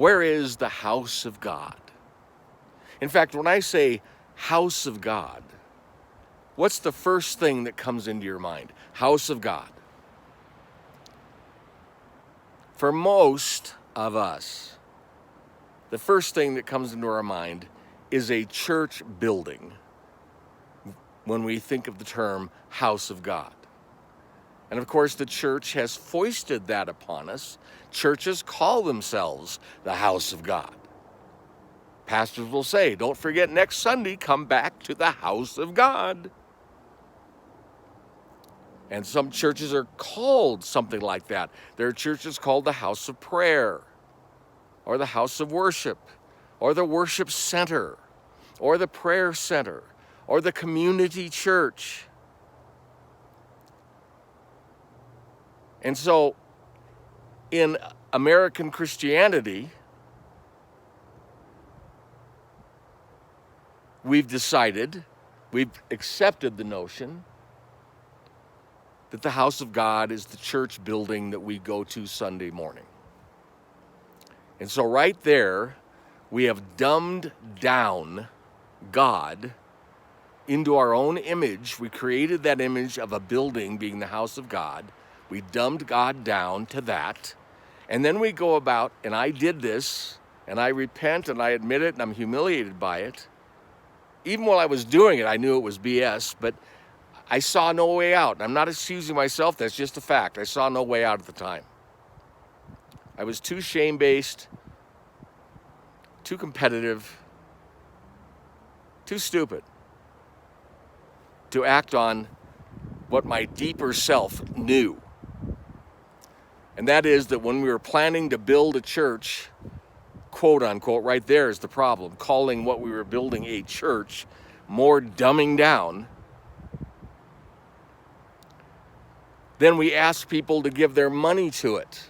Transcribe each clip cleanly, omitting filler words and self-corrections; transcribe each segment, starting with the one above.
Where is the house of God? In fact, when I say house of God, what's the first thing that comes into your mind? House of God. For most of us, the first thing that comes into our mind is a church building when we think of the term house of God. And of course, the church has foisted that upon us. Churches call themselves the house of God. Pastors will say, don't forget next Sunday, come back to the house of God. And some churches are called something like that. There are churches called the house of prayer, or the house of worship, or the worship center, or the prayer center, or the community church. And so in American Christianity, we've accepted the notion that the house of God is the church building that we go to Sunday morning. And so right there, we have dumbed down God into our own image. We created that image of a building being the house of God. We dumbed God down to that. And then we go about, and I did this, and I repent, and I admit it, and I'm humiliated by it. Even while I was doing it, I knew it was BS, but I saw no way out. I'm not excusing myself, that's just a fact. I saw no way out at the time. I was too shame-based, too competitive, too stupid to act on what my deeper self knew. And that is that when we were planning to build a church, quote unquote, right there is the problem, calling what we were building a church, more dumbing down, then we asked people to give their money to it.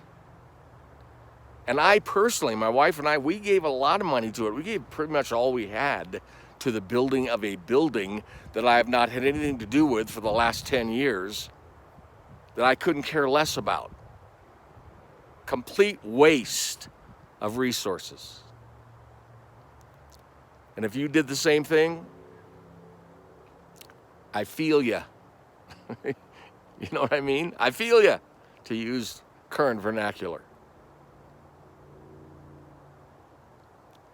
And I personally, my wife and I, we gave a lot of money to it. We gave pretty much all we had to the building of a building that I have not had anything to do with for the last 10 years, that I couldn't care less about. Complete waste of resources. And if you did the same thing, I feel you. You know what I mean? I feel you, to use current vernacular.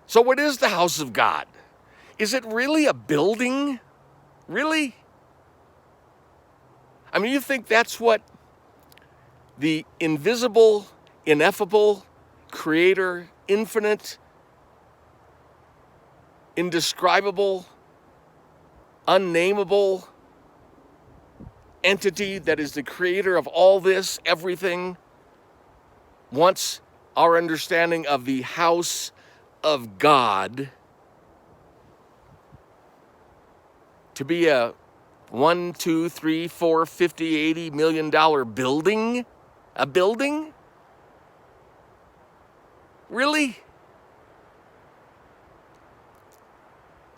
So what is the house of God? Is it really a building? Really? I mean, you think that's what the invisible, ineffable, creator, infinite, indescribable, unnameable entity that is the creator of all this, everything, wants our understanding of the house of God to be a $1, $2, $3, $4, $50, $80 million building? A building? Really?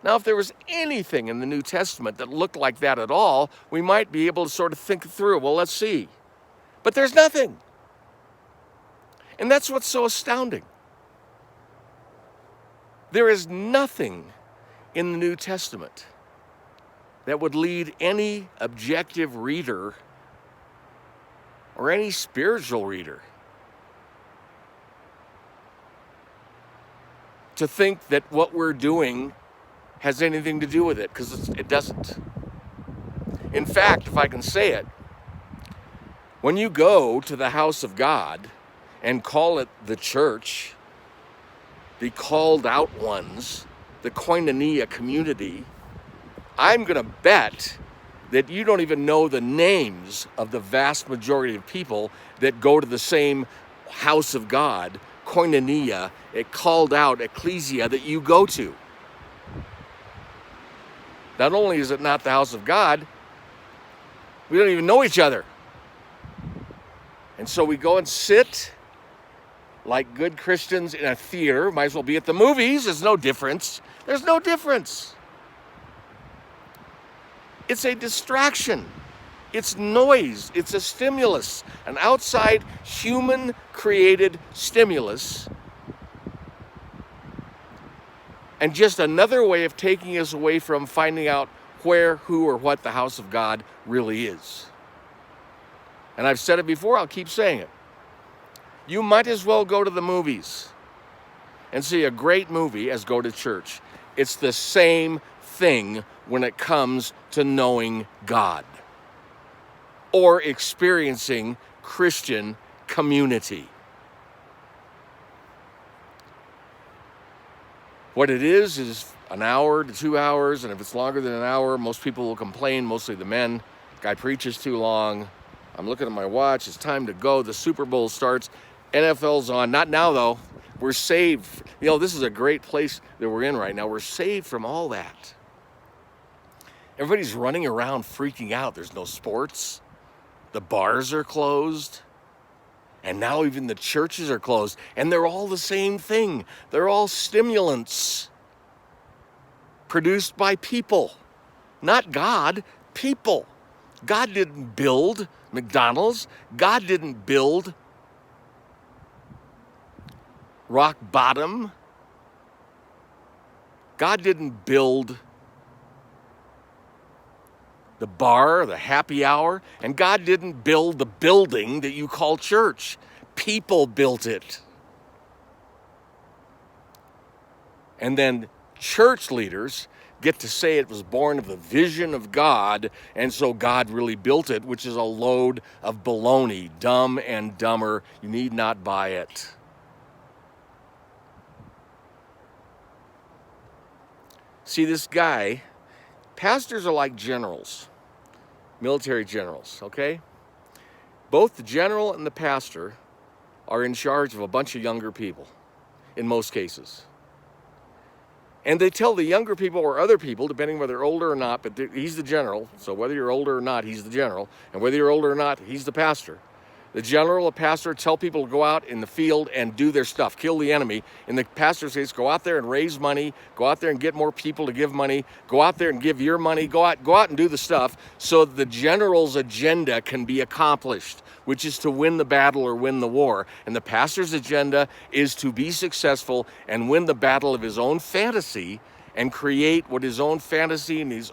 Now, if there was anything in the New Testament that looked like that at all, we might be able to sort of think through, well, let's see. But there's nothing. And that's what's so astounding. There is nothing in the New Testament that would lead any objective reader or any spiritual reader to think that what we're doing has anything to do with it, because it doesn't. In fact, if I can say it, when you go to the house of God and call it the church, the called out ones, the koinonia community, I'm going to bet that you don't even know the names of the vast majority of people that go to the same house of God, koinonia, a called out ecclesia that you go to. Not only is it not the house of God, we don't even know each other. And so we go and sit like good Christians in a theater. Might as well be at the movies. There's no difference. There's no difference. It's a distraction. It's noise. It's a stimulus, an outside human-created stimulus and just another way of taking us away from finding out where, who, or what the house of God really is. And I've said it before, I'll keep saying it. You might as well go to the movies and see a great movie as go to church. It's the same thing when it comes to knowing God or experiencing Christian community. What it is an hour to 2 hours, and if it's longer than an hour, most people will complain, mostly the men. Guy preaches too long. I'm looking at my watch, it's time to go. The Super Bowl starts, NFL's on. Not now though, we're saved. You know, this is a great place that we're in right now. We're saved from all that. Everybody's running around freaking out. There's no sports. The bars are closed. And now even the churches are closed. And they're all the same thing. They're all stimulants produced by people. Not God, people. God didn't build McDonald's. God didn't build Rock Bottom. God didn't build the bar, the happy hour, and God didn't build the building that you call church. People built it. And then church leaders get to say it was born of the vision of God, and so God really built it, which is a load of baloney, Dumb and Dumber. You need not buy it. See, this guy, pastors are like generals, military generals, okay? Both the general and the pastor are in charge of a bunch of younger people, in most cases. And they tell the younger people or other people, depending whether they're older or not, but he's the general, so whether you're older or not, he's the general, and whether you're older or not, he's the pastor. The general, a pastor, tell people to go out in the field and do their stuff, kill the enemy. In the pastor's case, go out there and raise money, go out there and get more people to give money, go out there and give your money, go out and do the stuff so the general's agenda can be accomplished, which is to win the battle or win the war. And the pastor's agenda is to be successful and win the battle of his own fantasy and create what his own fantasy and his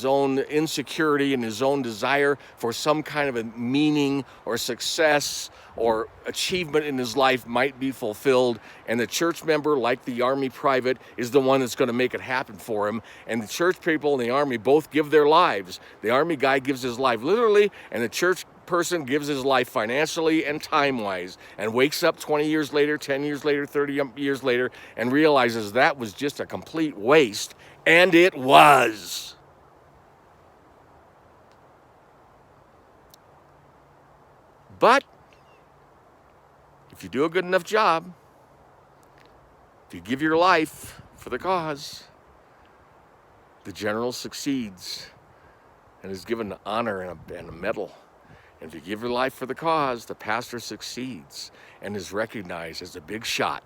own insecurity and his own desire for some kind of a meaning or success or achievement in his life might be fulfilled. And the church member, like the army private, is the one that's going to make it happen for him. And the church people and the army both give their lives. The army guy gives his life literally, and the church person gives his life financially and time-wise, and wakes up 20 years later, 10 years later, 30 years later, and realizes that was just a complete waste, and it was. But if you do a good enough job, if you give your life for the cause, the general succeeds and is given honor and a medal. And if you give your life for the cause, the pastor succeeds and is recognized as a big shot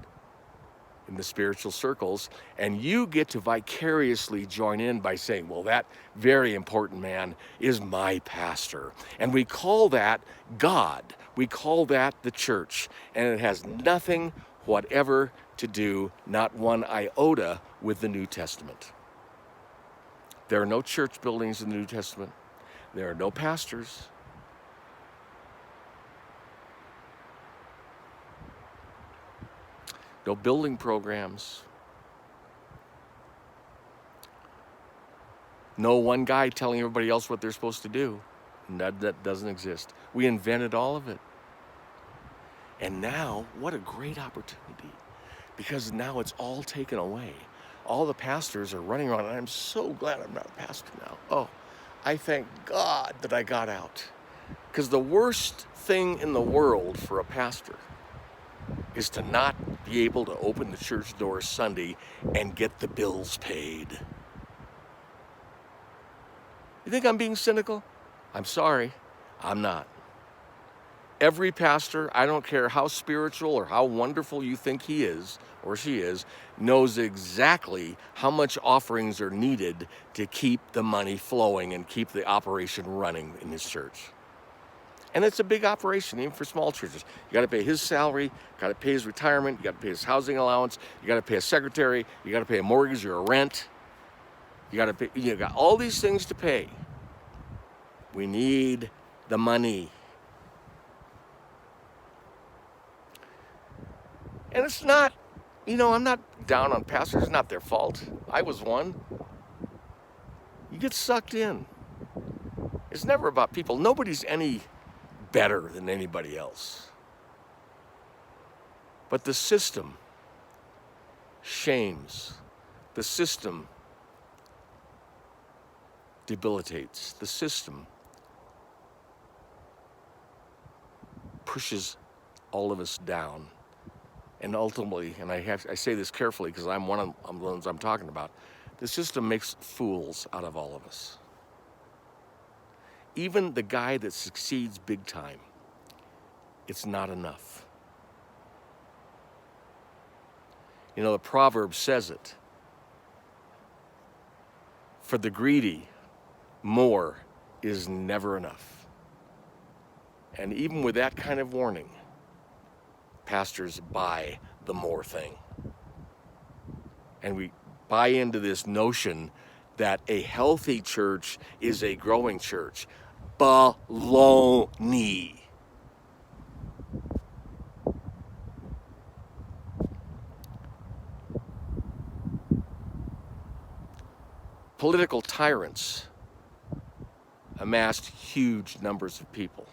in the spiritual circles. And you get to vicariously join in by saying, well, that very important man is my pastor. And we call that God. We call that the church. And it has nothing whatever to do, not one iota, with the New Testament. There are no church buildings in the New Testament. There are no pastors. No building programs. No one guy telling everybody else what they're supposed to do. That doesn't exist. We invented all of it. And now, what a great opportunity. Because now it's all taken away. All the pastors are running around, and I'm so glad I'm not a pastor now. Oh, I thank God that I got out. Because the worst thing in the world for a pastor is to not be able to open the church doors Sunday and get the bills paid. You think I'm being cynical? I'm sorry, I'm not. Every pastor, I don't care how spiritual or how wonderful you think he is or she is, knows exactly how much offerings are needed to keep the money flowing and keep the operation running in his church. And it's a big operation, even for small churches. You got to pay his salary, got to pay his retirement, you got to pay his housing allowance, you got to pay a secretary, you got to pay a mortgage or a rent. You got all these things to pay. We need the money. And it's not, I'm not down on pastors. It's not their fault. I was one. You get sucked in. It's never about people. Nobody's any better than anybody else. But the system shames. The system debilitates. The system pushes all of us down. And ultimately, and I say this carefully because I'm one of the ones I'm talking about, the system makes fools out of all of us. Even the guy that succeeds big time, it's not enough. The proverb says it. For the greedy, more is never enough. And even with that kind of warning, pastors buy the more thing. And we buy into this notion that a healthy church is a growing church. Baloney. Political tyrants amassed huge numbers of people.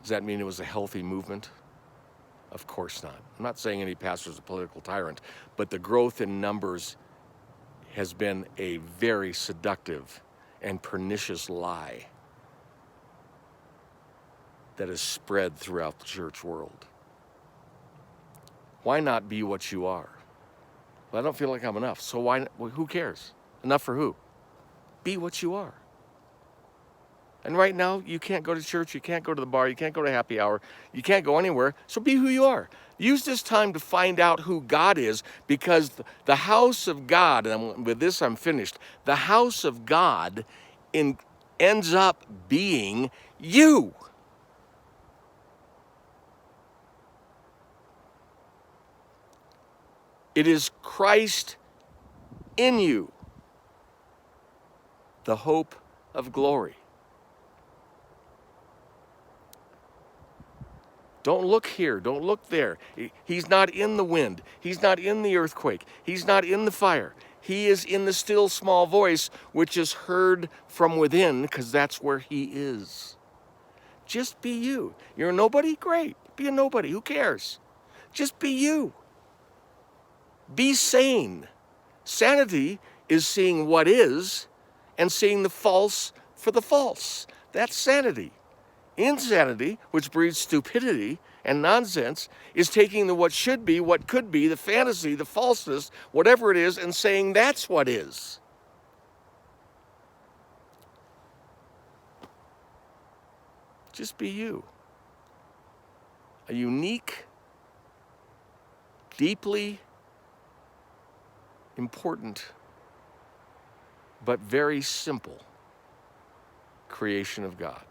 Does that mean it was a healthy movement? Of course not. I'm not saying any pastor is a political tyrant, but the growth in numbers has been a very seductive and pernicious lie that is spread throughout the church world. Why not be what you are? Well, I don't feel like I'm enough, so who cares? Enough for who? Be what you are. And right now, you can't go to church, you can't go to the bar, you can't go to happy hour, you can't go anywhere, so be who you are. Use this time to find out who God is, because the house of God, and with this I'm finished, the house of God ends up being you. It is Christ in you, the hope of glory. Don't look here, don't look there. He's not in the wind. He's not in the earthquake. He's not in the fire. He is in the still small voice, which is heard from within, because that's where he is. Just be you. You're a nobody? Great. Be a nobody. Who cares? Just be you. Be sane. Sanity is seeing what is and seeing the false for the false. That's sanity. Insanity, which breeds stupidity and nonsense, is taking the what should be, what could be, the fantasy, the falseness, whatever it is, and saying that's what is. Just be you. A unique, deeply important, but very simple creation of God.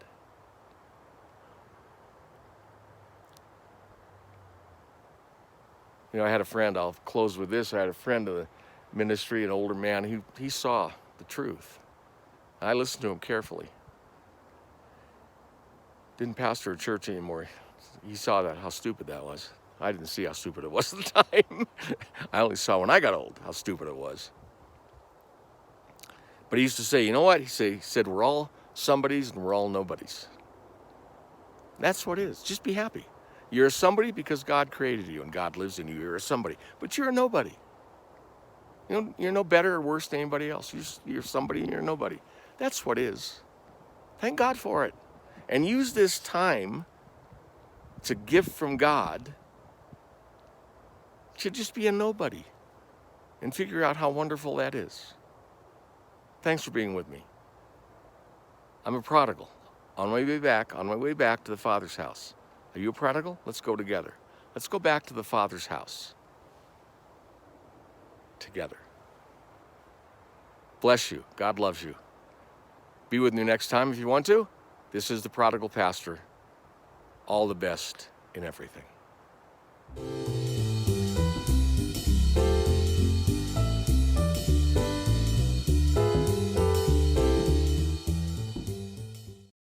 I had a friend, I'll close with this, I had a friend of the ministry, an older man, he saw the truth. I listened to him carefully. Didn't pastor a church anymore. He saw that, how stupid that was. I didn't see how stupid it was at the time. I only saw when I got old how stupid it was. But he used to say, you know what? He said, we're all somebodies and we're all nobodies. That's what it is. Just be happy. You're a somebody because God created you and God lives in you. You're a somebody, but you're a nobody. You're no better or worse than anybody else. You're somebody and you're a nobody. That's what is. Thank God for it. And use this time, it's a gift from God, to just be a nobody and figure out how wonderful that is. Thanks for being with me. I'm a prodigal. On my way back to the Father's house. Are you a prodigal? Let's go together. Let's go back to the Father's house. Together. Bless you. God loves you. Be with me next time if you want to. This is the Prodigal Pastor. All the best in everything.